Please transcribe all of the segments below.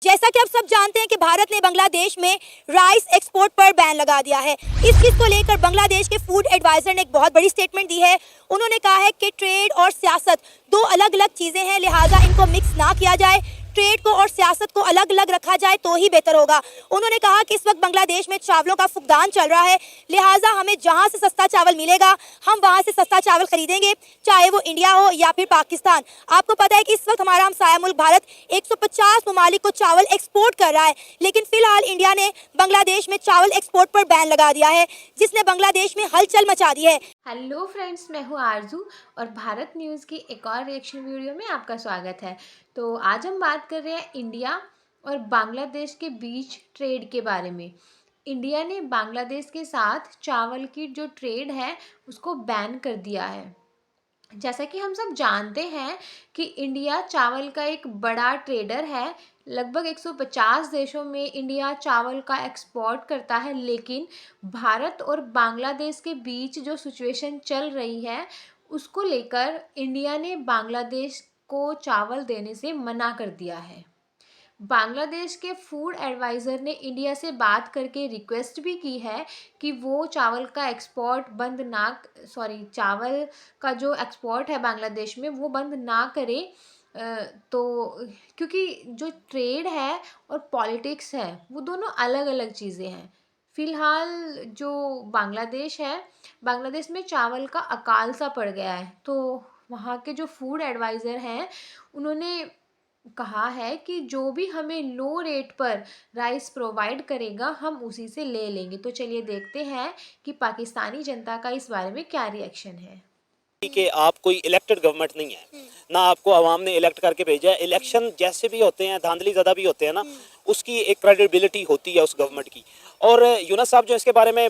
जैसा कि आप सब जानते हैं कि भारत ने बांग्लादेश में राइस एक्सपोर्ट पर बैन लगा दिया है। इस चीज को लेकर बांग्लादेश के फूड एडवाइजर ने एक बहुत बड़ी स्टेटमेंट दी है। उन्होंने कहा है कि ट्रेड और सियासत दो अलग अलग चीजें हैं, लिहाजा इनको मिक्स ना किया जाए। ट्रेड को और सियासत को अलग अलग रखा जाए तो ही बेहतर होगा। उन्होंने कहा कि इस वक्त बांग्लादेश में चावलों का फुकदान चल रहा है, लिहाजा हमें जहां से सस्ता चावल मिलेगा हम वहां से सस्ता चावल खरीदेंगे, चाहे वो इंडिया हो या फिर पाकिस्तान। आपको पता है कि इस वक्त हमारा हमसाया मुल्क भारत 150 ममालिक को चावल एक्सपोर्ट कर रहा है, लेकिन फिलहाल इंडिया ने बांग्लादेश में चावल एक्सपोर्ट पर बैन लगा दिया है, जिसने बांग्लादेश में हलचल मचा दी है। हेलो फ्रेंड्स, मैं हूँ आरजू और भारत न्यूज़ की एक और रिएक्शन वीडियो में आपका स्वागत है। तो आज हम बात कर रहे हैं इंडिया और बांग्लादेश के बीच ट्रेड के बारे में। इंडिया ने बांग्लादेश के साथ चावल की जो ट्रेड है उसको बैन कर दिया है। जैसा कि हम सब जानते हैं कि इंडिया चावल का एक बड़ा ट्रेडर है। लगभग 150 देशों में इंडिया चावल का एक्सपोर्ट करता है, लेकिन भारत और बांग्लादेश के बीच जो सिचुएशन चल रही है उसको लेकर इंडिया ने बांग्लादेश को चावल देने से मना कर दिया है। बांग्लादेश के फूड एडवाइज़र ने इंडिया से बात करके रिक्वेस्ट भी की है कि वो चावल का एक्सपोर्ट बंद ना चावल का जो एक्सपोर्ट है बांग्लादेश में वो बंद ना करे। तो क्योंकि जो ट्रेड है और पॉलिटिक्स है वो दोनों अलग अलग चीज़ें हैं। फ़िलहाल जो बांग्लादेश है, बांग्लादेश में चावल का अकाल सा पड़ गया है, तो वहाँ के जो फूड एडवाइज़र हैं उन्होंने कहा है कि जो भी हमें लो रेट पर राइस प्रोवाइड करेगा हम उसी से ले लेंगे। तो चलिए देखते हैं कि पाकिस्तानी जनता का इस बारे में क्या रिएक्शन है। कि आप कोई इलेक्टेड गवर्नमेंट नहीं है ना, आपको आवाम ने इलेक्ट करके भेजा है। इलेक्शन जैसे भी होते हैं, धांधली ज़्यादा भी होते हैं ना, उसकी एक क्रेडिबिलिटी होती है उस गवर्नमेंट की। और यूनस साहब जो इसके बारे में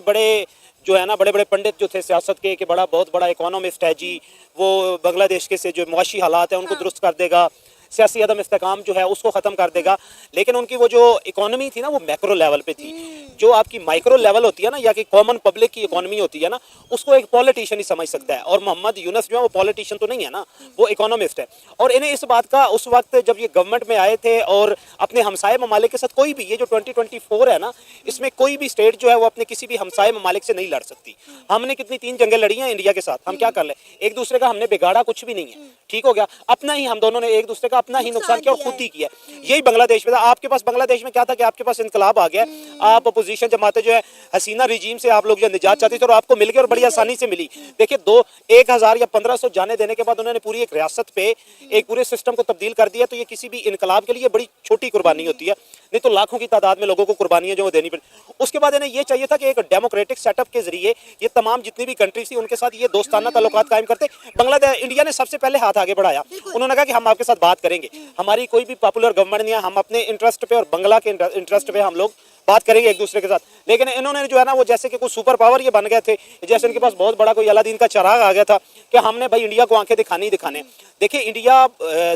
जो है ना बड़े बड़े पंडित जो थे सियासत के कि बहुत बड़ा इकोनॉमिस्ट है जी, वो बांग्लादेश के से जो मुआशी हालात हैं उनको दुरुस्त कर देगा, सियासी अदम इस्तेकाम जो है उसको ख़त्म कर देगा। लेकिन उनकी वो जो इकोनॉमी थी ना वो मैक्रो लेवल पे थी। जो आपकी माइक्रो लेवल होती है ना, या कि कॉमन पब्लिक की इकोनॉमी होती है ना, उसको एक पॉलिटिशियन ही समझ सकता है। और मोहम्मद यूनस जो है वो पॉलिटिशियन तो नहीं है ना, वो इकोनॉमिस्ट है। और इन्हें इस बात का उस वक्त जब ये गवर्नमेंट में आए थे और अपने हमसाए ममालिक के साथ कोई भी, ये जो 2024 है ना, इसमें कोई भी स्टेट जो है वो अपने किसी भी हमसाए ममालिक से नहीं लड़ सकती। हमने कितनी 3 जंगें लड़ी हैं इंडिया के साथ, हम क्या कर ले, एक दूसरे का हमने बिगाड़ा कुछ भी नहीं है, ठीक हो गया। अपना ही हम दोनों ने एक दूसरे का अपना ही नुकसान किया और खुद ही किया। यही बांग्लादेश में था। आपके पास बांग्लादेश में क्या था कि आपके पास इनकलाब आ गया, आप अपोजिशन जमाते जो है हसीना रिजीम से आप लोग जो निजात चाहते थे और आपको मिल गई और बड़ी आसानी से मिली। देखिए 1000 या 1500 जाने देने के बाद उन्होंने पूरी एक रियासत पे एक पूरे सिस्टम को तब्दील कर दिया। तो ये किसी भी इनकलाब के लिए बड़ी छोटी कुर्बानी होती है, नहीं तो लाखों की तादाद में लोगों को कुर्बानियां जो देनी पड़ी। उसके बाद इन्हें ये चाहिए था कि एक डेमोक्रेटिक सेटअप के जरिए ये तमाम जितनी भी कंट्रीज थी उनके साथ ये दोस्ताना ताल्लुकात कायम करते। बांग्लादेश इंडिया ने सबसे पहले हाथ आगे बढ़ाया। उन्होंने कहा कि हम आपके साथ बात करेंगे, हमारी कोई भी पॉपुलर गवर्नमेंट नहीं है, हम अपने इंटरेस्ट पे और बंगला के इंटरेस्ट पे हम लोग बात करेंगे एक दूसरे के साथ। लेकिन इन्होंने जो है ना वो जैसे कि कुछ सुपर पावर ये बन गए थे, जैसे इनके पास बहुत बड़ा कोई अलादीन का चिराग आ गया था कि हमने भाई इंडिया को आंखें दिखानी ही दिखाने। देखिए इंडिया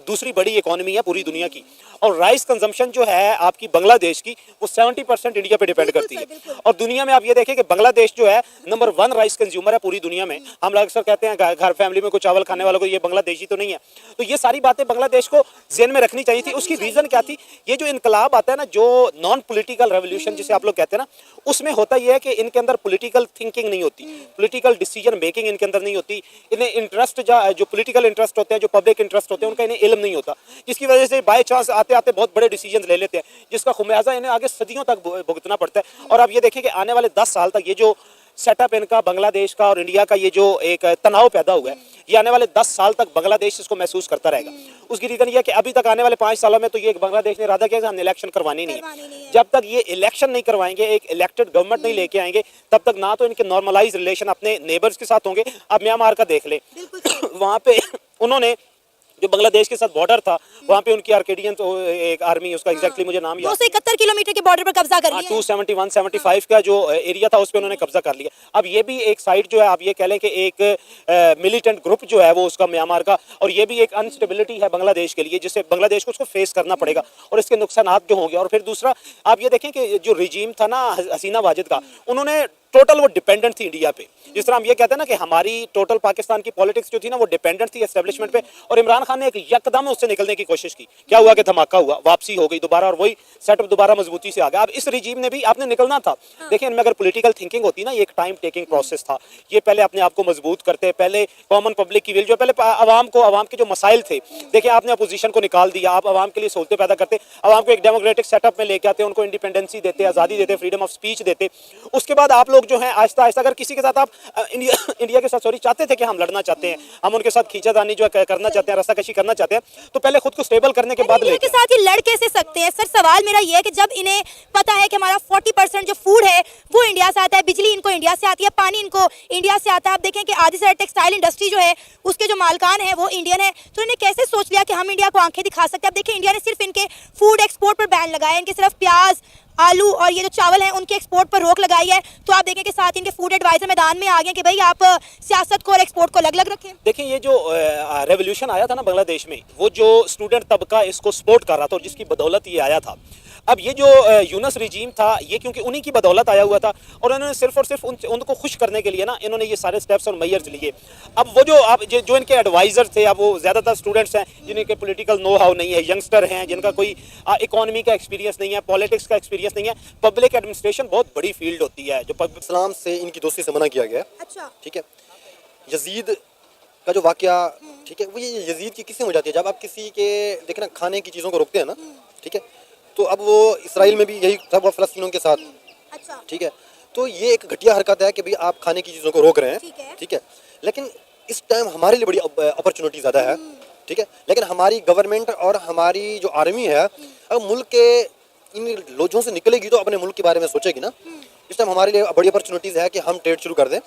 दूसरी बड़ी इकोनॉमी है पूरी दुनिया की, और राइस कंजम्पशन जो है आपकी बांग्लादेश की वो 70% इंडिया पे डिपेंड करती है। और दुनिया में आप ये देखें कि बांग्लादेश जो है नंबर 1 राइस कंज्यूमर है पूरी दुनिया में। हम लोग अक्सर कहते हैं घर फैमिली में कोई चावल खाने वालों को ये बांग्लादेशी तो नहीं है। तो ये सारी बातें बांग्लादेश को ज़हन में रखनी चाहिए थी। उसकी रीज़न क्या थी, ये जो इनकलाब आता है ना, जो नॉन पॉलिटिकल रेवोल्यूशन जिसे आप लोग कहते हैं ना, उसमें होता यह है कि इनके अंदर पॉलिटिकल थिंकिंग नहीं होती, पॉलिटिकल डिसीजन मेकिंग इनके अंदर नहीं होती। इन्हें इंटरेस्ट जो पॉलिटिकल इंटरेस्ट होते हैं, जो पब्लिक इंटरेस्ट होते हैं, उनका इन्हें इल्म नहीं होता, जिसकी वजह से बाय चांस आते आते बहुत बड़े डिसीजन ले लेते हैं, जिसका खुमियाजा इन्हें आगे सदियों तक भुगतना पड़ता है। और आप ये देखें कि आने वाले 10 साल तक ये जो सेटअप इनका बांग्लादेश का और इंडिया का ये जो एक तनाव पैदा हुआ है, ये आने वाले 10 साल तक बांग्लादेश इसको महसूस करता रहेगा। उसकी रीज़न ये है कि अभी तक आने वाले 5 सालों में तो ये बांग्लादेश ने इरादा किया कि हमने इलेक्शन करवानी नहीं है। जब तक ये इलेक्शन नहीं करवाएंगे, एक इलेक्टेड गवर्नमेंट नहीं लेके आएंगे, तब तक ना तो इनके नॉर्मलाइज रिलेशन अपने नेबर्स के साथ होंगे। अब म्यांमार का देख ले, वहाँ पे उन्होंने जो बांग्लादेश के साथ बॉर्डर था, वहाँ पे उनकी आर्केडियन तो एक आर्मी, उसका एग्जैक्टली मुझे नाम याद, 271 किलोमीटर के बॉर्डर पर कब्जा कर लिया। 271-175 का जो एरिया था उस पर उन्होंने कब्जा कर लिया। अब ये भी एक साइड जो है, आप ये कह लें कि एक मिलिटेंट ग्रुप जो है वो उसका म्यांमार का, और ये भी एक अनस्टेबिलिटी है बांग्लादेश के लिए, जिससे बांग्लादेश को उसको फेस करना पड़ेगा और इसके नुकसान जो होंगे। और फिर दूसरा आप ये देखें कि जो रिजीम था ना हसीना वाजिद का, उन्होंने टोटल वो डिपेंडेंट थी इंडिया पे। जिस तरह हम ये कहते हैं ना कि हमारी टोटल पाकिस्तान की पॉलिटिक्स जो थी ना वो डिपेंडेंट थी एस्टेब्लिशमेंट पे, और इमरान खान ने एक यकदम उससे निकलने की कोशिश की। क्या हुआ कि धमाका हुआ, वापसी हो गई दोबारा, और वही सेटअप दोबारा मजबूती से आ गया। अब इस रिजीम ने भी आपने निकलना था। देखिए, इनमें अगर पॉलिटिकल थिंकिंग होती ना, ये एक टाइम टेकिंग प्रोसेस था। ये पहले अपने आप को मजबूत करते, पहले कॉमन पब्लिक की विल जो पहले आवाम के जो मसाइल थे, देखिए आपने अपोजिशन को निकाल दिया, आप आवाम के लिए सहूलतें पैदा करते, आवाम को एक डेमोक्रेटिक सेटअप में लेके आते, उनको इंडिपेंडेंसी देते, आज़ादी देते, फ्रीडम ऑफ स्पीच देते। उसके बाद आप लोग जो हैं आहिस्ता आहिस्ता, अगर किसी के साथ आप इंडिया के साथ चाहते थे कि हम लड़ना चाहते हैं, हम उनके साथ खींचातानी जो करना चाहते हैं, रस्साकशी करना चाहते हैं, तो पहले खुद को स्टेबल करने के बाद इंडिया के साथ ये लड़ कैसे सकते हैं सर? सवाल मेरा ये है कि जब इन्हें पता है कि हमारा 40% जो फूड है वो इंडिया से आता है, बिजली इनको इंडिया से आती है, पानी इनको इंडिया से आता है। आप देखें कि आधी से टेक्सटाइल इंडस्ट्री जो है उसके जो मालकान है वो इंडियन है, तो इन्हें कैसे सोच लिया कि हम इंडिया को आंखें दिखा सकते हैं? अब देखिए, इंडिया ने सिर्फ इनके फूड एक्सपोर्ट पर बैन लगाया है, इनके सिर्फ प्याज, आलू और ये जो चावल है उनके एक्सपोर्ट पर रोक लगाई है। तो आप देखें कि साथ इनके फूड एडवाइजर मैदान में आ गए कि भाई आप सियासत को और एक्सपोर्ट को अलग अलग रखें। देखिए, ये जो रेवोल्यूशन आया था ना बांग्लादेश में, वो जो स्टूडेंट तबका इसको सपोर्ट कर रहा था और जिसकी बदौलत ये आया था। अब ये जो यूनस रिजीम था, ये क्योंकि उन्हीं की बदौलत आया हुआ था, और उन्होंने सिर्फ और सिर्फ उनको खुश करने के लिए ना इन्होंने ये सारे स्टेप्स और मेजर्स लिए। अब वो जो इनके एडवाइजर थे, अब वो ज़्यादातर स्टूडेंट्स हैं जिनके पॉलिटिकल नो हाउ नहीं है, यंगस्टर हैं जिनका कोई इकोनॉमी का एक्सपीरियंस नहीं है, पॉलिटिक्स का एक्सपीरियंस नहीं है। पब्लिक एडमिनिस्ट्रेशन बहुत बड़ी फील्ड होती है जो इस्लाम से इनकी दोस्ती से मना किया गया। अच्छा, ठीक है, यजीद का जो वाकया, ठीक है, वो ये यजीद की किससे हो जाती है? जब आप किसी के देखे ना खाने की चीज़ों को रोकते हैं ना, ठीक है, तो अब वो इसराइल में भी यही था, वो फ़लस्तीनियों के साथ। अच्छा, ठीक है, तो ये एक घटिया हरकत है कि भाई आप खाने की चीज़ों को रोक रहे हैं। ठीक है। ठीक है, लेकिन इस टाइम हमारे लिए बड़ी अपॉर्चुनिटी ज़्यादा है। ठीक है, लेकिन हमारी गवर्नमेंट और हमारी जो आर्मी है, अब मुल्क के इन लोगों से निकलेगी तो अपने मुल्क के बारे में सोचेगी ना। इस टाइम हमारे लिए बड़ी अपॉर्चुनिटीज़ है कि हम ट्रेड शुरू कर दें।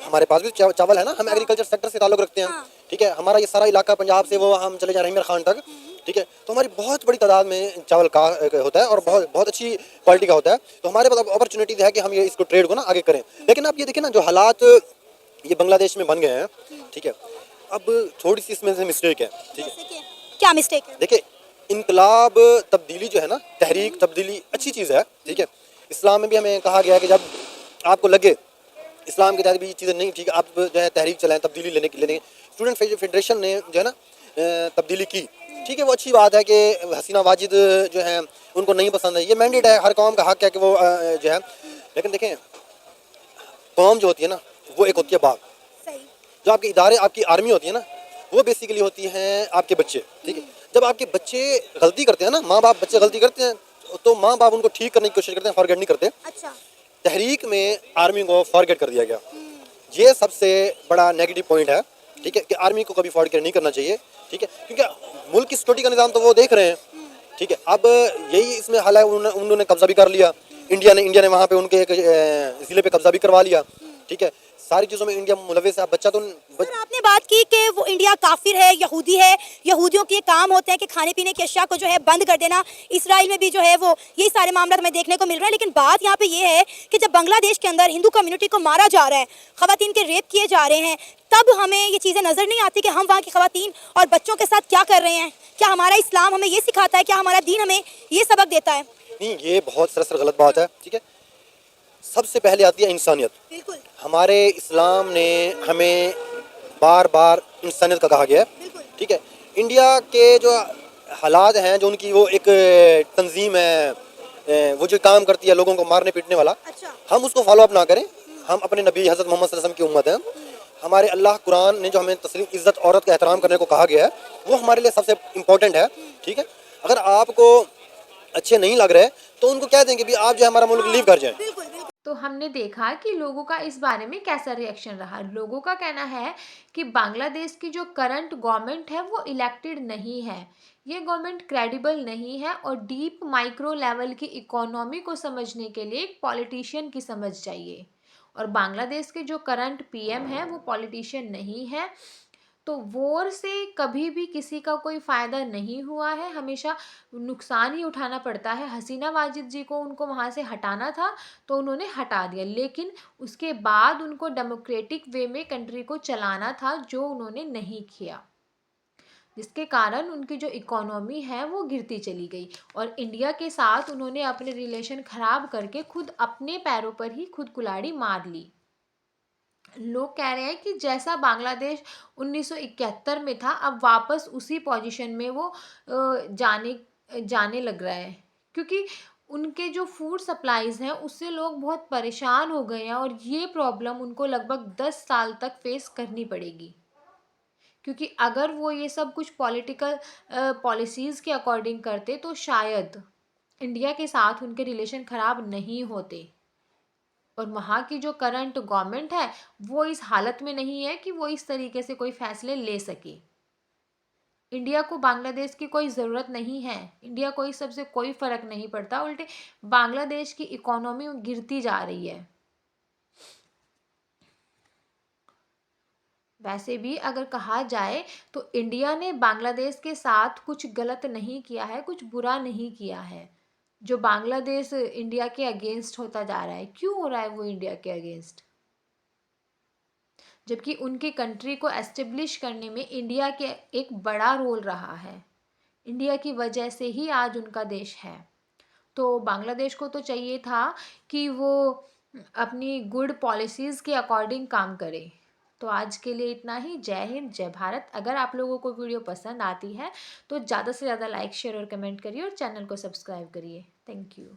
हमारे पास भी चावल है ना, हम एग्रीकल्चर सेक्टर से ताल्लुक़ रखते हैं। ठीक है, हमारा ये सारा इलाका पंजाब से वो हम चले जा रहे हैं मीर खान तक। ठीक है, तो हमारी बहुत बड़ी तादाद में चावल का होता है और बहुत अच्छी क्वालिटी का होता है। तो हमारे पास अपॉर्चुनिटीज़ है कि हम ये इसको ट्रेड को ना आगे करें। लेकिन आप ये देखिए ना, जो हालात ये बांग्लादेश में बन गए हैं, ठीक है, अब थोड़ी सी इसमें से मिस्टेक है। ठीक है, क्या मिस्टेक है? देखिए, इनकलाब तब्दीली जो है ना, तहरीक तब्दीली अच्छी चीज़ है। ठीक है, इस्लाम में भी हमें कहा गया है कि जब आपको लगे इस्लाम के तहत भी चीज़ें नहीं ठीक, आप जो है तहरीक चलाएं, तब्दीली लेने स्टूडेंट फेडरेशन ने जो है ना तब्दीली की। ठीक है, वो अच्छी बात है कि हसीना वाजिद जो है उनको नहीं पसंद है, ये मैंडेट है, हर कौम का हक है कि वो जो है। लेकिन देखें, कौम जो होती है ना, वो एक होती है बाग। सही। जो आपके इदारे, आपकी आर्मी होती है ना, वो बेसिकली होती हैं आपके बच्चे। ठीक है, जब आपके बच्चे गलती करते हैं ना, माँ बाप बच्चे गलती करते हैं तो माँ बाप उनको ठीक करने की कोशिश करते हैं, फॉरगेट नहीं करते। अच्छा, तहरीक में आर्मी को फॉरगेट कर दिया गया, ये सबसे बड़ा नेगेटिव पॉइंट है। ठीक है, कि आर्मी को कभी फॉरगेट नहीं करना चाहिए। ठीक है, क्योंकि मुल्क की सिक्योरिटी का निज़ाम तो वो देख रहे हैं। ठीक है, अब यही इसमें हाल है, उन्होंने कब्जा भी कर लिया, इंडिया ने वहाँ पे उनके एक ज़िले पे कब्जा भी करवा लिया। ठीक है, सारी चीज़ों में इंडिया मुलविस है। बच्चा तो सर आपने बात की कि वो इंडिया काफिर है, यहूदी है, यहूदियों के काम होते हैं कि खाने पीने की अशिया को जो है बंद कर देना। इसराइल में भी जो है वो ये सारे मामला हमें देखने को मिल रहा है। लेकिन बात यहाँ पे ये है कि जब बांग्लादेश के अंदर हिंदू कम्युनिटी को मारा जा रहा है, खवातीन के रेप किए जा रहे हैं, तब हमें ये चीज़ें नज़र नहीं आती कि हम वहाँ की खवातीन और बच्चों के साथ क्या कर रहे हैं। क्या हमारा इस्लाम हमें ये सिखाता है? क्या हमारा दीन हमें ये सबक देता है? नहीं, ये बहुत सरासर गलत बात है। ठीक है, सबसे पहले आती है इंसानियत। बिल्कुल हमारे इस्लाम ने हमें बार बार इंसानियत का कहा गया है। बिल्कुल। ठीक है, इंडिया के जो हालात हैं, जो उनकी वो एक तंजीम है, वो जो काम करती है लोगों को मारने पीटने वाला, अच्छा, हम उसको फॉलो अप ना करें। हम अपने नबी हज़रत मोहम्मद सल्लल्लाहु अलैहि वसल्लम की उम्मत हैं। हमारे अल्लाह कुरान ने जो हमें तस्लीम, इज़्ज़त, औरत का एहतराम करने को कहा गया है, वो हमारे लिए सबसे इम्पोर्टेंट है। ठीक है, अगर आपको अच्छे नहीं लग रहे तो उनको कह देंगे भी आप जो है हमारा मुल्क लीव कर जाएं। बिल्कुल बिल्कुल। तो हमने देखा कि लोगों का इस बारे में कैसा रिएक्शन रहा। लोगों का कहना है कि बांग्लादेश की जो करंट गवर्नमेंट है वो इलेक्टेड नहीं है, ये गवर्नमेंट क्रेडिबल नहीं है और डीप माइक्रो लेवल की इकोनॉमी को समझने के लिए एक पॉलिटिशियन की समझ चाहिए। और बांग्लादेश के जो करंट पीएम है वो पॉलिटिशियन नहीं है। तो वॉर से कभी भी किसी का कोई फ़ायदा नहीं हुआ है, हमेशा नुकसान ही उठाना पड़ता है। हसीना वाजिद जी को उनको वहाँ से हटाना था तो उन्होंने हटा दिया, लेकिन उसके बाद उनको डेमोक्रेटिक वे में कंट्री को चलाना था, जो उन्होंने नहीं किया। जिसके कारण उनकी जो इकोनॉमी है वो गिरती चली गई और इंडिया के साथ उन्होंने अपने रिलेशन खराब करके खुद अपने पैरों पर ही खुद कुल्हाड़ी मार ली। लोग कह रहे हैं कि जैसा बांग्लादेश 1971 में था अब वापस उसी पोजीशन में वो जाने जाने लग रहा है, क्योंकि उनके जो फूड सप्लाईज हैं उससे लोग बहुत परेशान हो गए हैं और ये प्रॉब्लम उनको लगभग 10 साल तक फेस करनी पड़ेगी, क्योंकि अगर वो ये सब कुछ पॉलिटिकल पॉलिसीज़ के अकॉर्डिंग करते तो शायद इंडिया के साथ उनके रिलेशन ख़राब नहीं होते। और वहाँ की जो करंट गवर्नमेंट है वो इस हालत में नहीं है कि वो इस तरीके से कोई फैसले ले सके। इंडिया को बांग्लादेश की कोई ज़रूरत नहीं है, इंडिया को इस सबसे कोई फ़र्क नहीं पड़ता, उल्टे बांग्लादेश की इकोनॉमी गिरती जा रही है। वैसे भी अगर कहा जाए तो इंडिया ने बांग्लादेश के साथ कुछ गलत नहीं किया है, कुछ बुरा नहीं किया है। जो बांग्लादेश इंडिया के अगेंस्ट होता जा रहा है, क्यों हो रहा है वो इंडिया के अगेंस्ट? जबकि उनके कंट्री को एस्टेब्लिश करने में इंडिया के एक बड़ा रोल रहा है। इंडिया की वजह से ही आज उनका देश है। तो बांग्लादेश को तो चाहिए था कि वो अपनी गुड पॉलिसीज़ के अकॉर्डिंग काम करे। तो आज के लिए इतना ही। जय हिंद, जय भारत। अगर आप लोगों को वीडियो पसंद आती है तो ज़्यादा से ज़्यादा लाइक, शेयर और कमेंट करिए और चैनल को सब्सक्राइब करिए। Thank you.